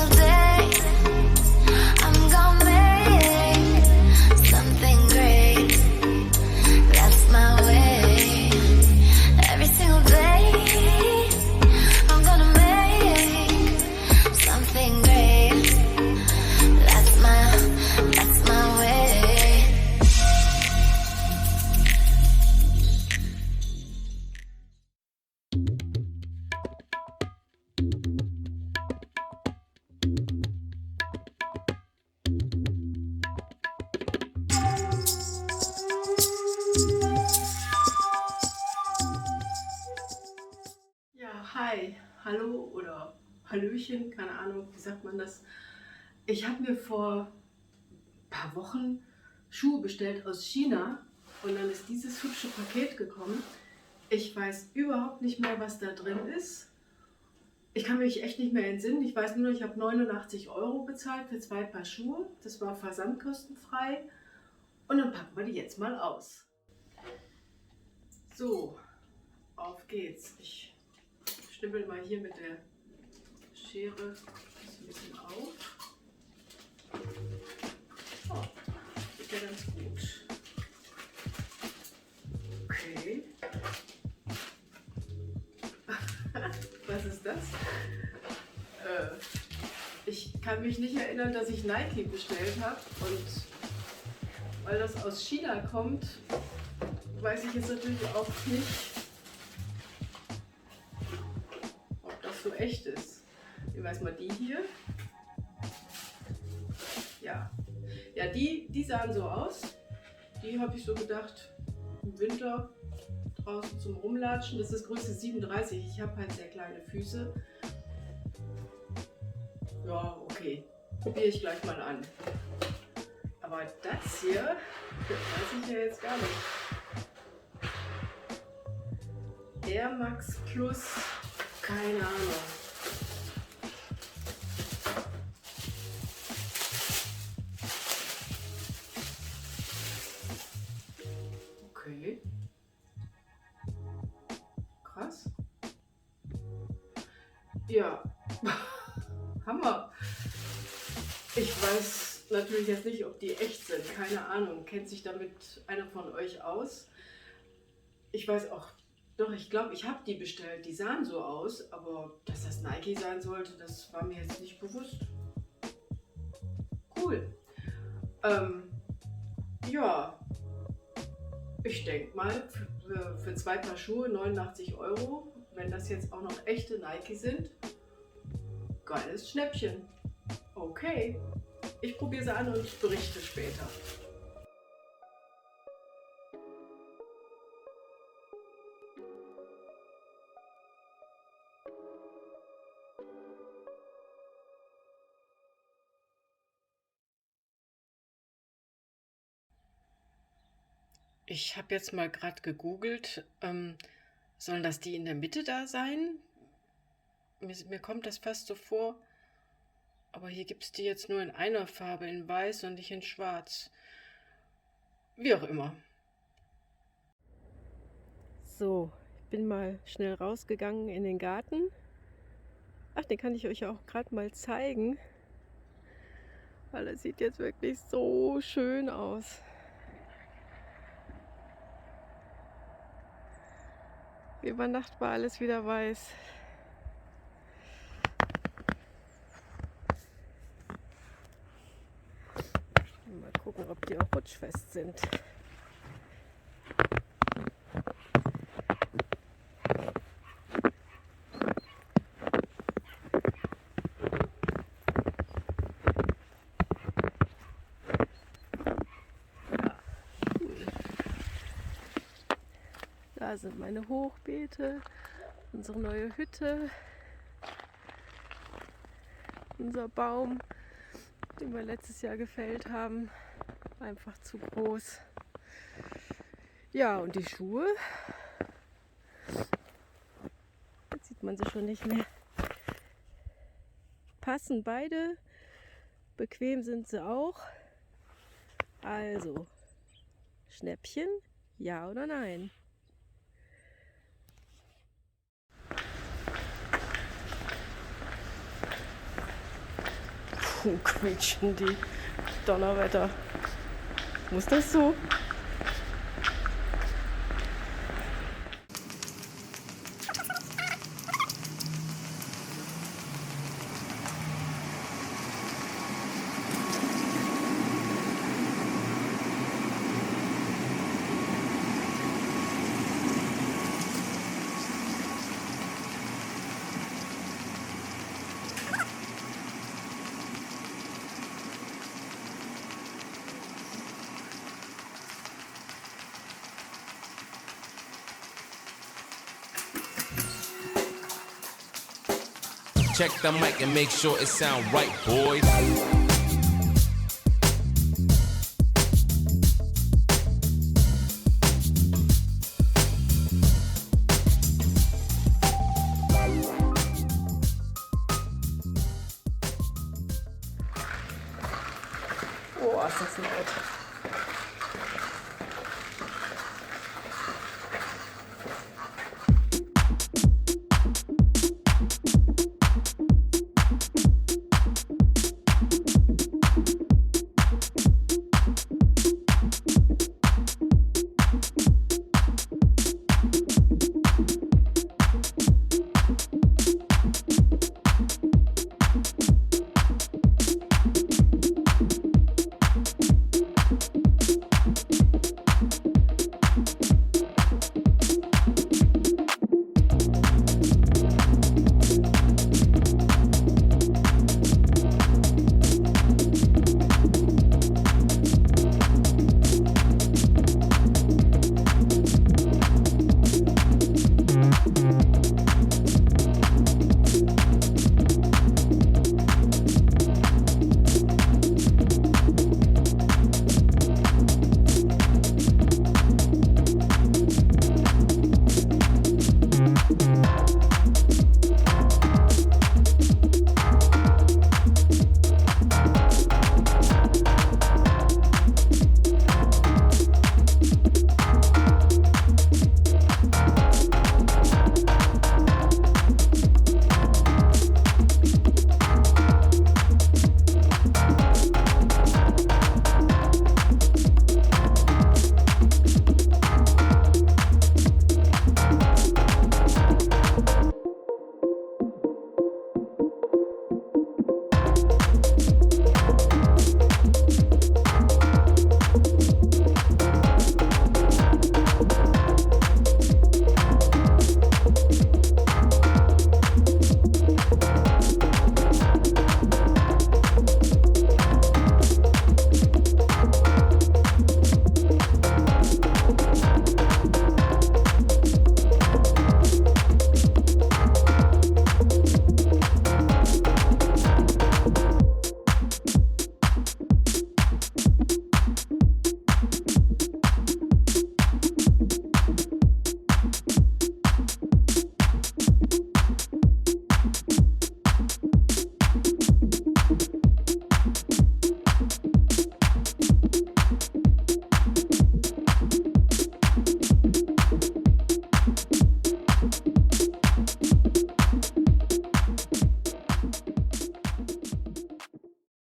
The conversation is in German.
single day I'm gonna make something great. That's my way. Every single day I'm gonna make something great. That's my way. Ja, hi, hallo oder Hallöchen, keine Ahnung, wie sagt man das? Ich habe mir vor ein paar Wochen Schuhe bestellt aus China und dann ist dieses hübsche Paket gekommen. Ich weiß überhaupt nicht mehr, was da drin ist. Ich kann mich echt nicht mehr entsinnen. Ich weiß nur, ich habe 89 € bezahlt für 2 Paar Schuhe. Das war versandkostenfrei. Und dann packen wir die jetzt mal aus. So, auf geht's. Ich schnippel mal hier mit der Schere das ein bisschen auf. Oh, geht ja ganz gut. Okay. Was ist das? Ich kann mich nicht erinnern, dass ich Nike bestellt habe. Und weil das aus China kommt, weiß ich jetzt natürlich auch nicht, ob das so echt ist. Wie weiß man die hier? Ja, die sahen so aus. Die habe ich so gedacht, im Winter draußen zum Rumlatschen. Das ist Größe 37. Ich habe halt sehr kleine Füße. Ja, okay. Probiere ich gleich mal an. Aber das hier, weiß ich ja jetzt gar nicht. Air Max Plus, keine Ahnung. Okay. Krass. Ja. Hammer. Ich weiß natürlich jetzt nicht, ob die echt sind. Keine Ahnung. Kennt sich damit einer von euch aus? Ich weiß auch, doch, ich glaube, ich habe die bestellt. Die sahen so aus, aber dass das Nike sein sollte, das war mir jetzt nicht bewusst. Cool. Ja, ich denke mal, für 2 Paar Schuhe 89 €, wenn das jetzt auch noch echte Nike sind, geiles Schnäppchen. Okay, ich probiere sie an und berichte später. Ich habe jetzt mal gerade gegoogelt. Sollen das die in der Mitte da sein? Mir kommt das fast so vor. Aber hier gibt es die jetzt nur in einer Farbe, in weiß und nicht in schwarz. Wie auch immer. So, ich bin mal schnell rausgegangen in den Garten. Ach, den kann ich euch auch gerade mal zeigen. Weil er sieht jetzt wirklich so schön aus. Über Nacht war alles wieder weiß. Mal gucken, ob die auch rutschfest sind. Da sind meine Hochbeete, unsere neue Hütte, unser Baum, den wir letztes Jahr gefällt haben, einfach zu groß. Ja, und die Schuhe, jetzt sieht man sie schon nicht mehr, passen beide, bequem sind sie auch. Also, Schnäppchen, ja oder nein? quietschen die Donnerwetter. Muss das so? Check the mic and make sure it sound right, boys. Oh, ist das laut.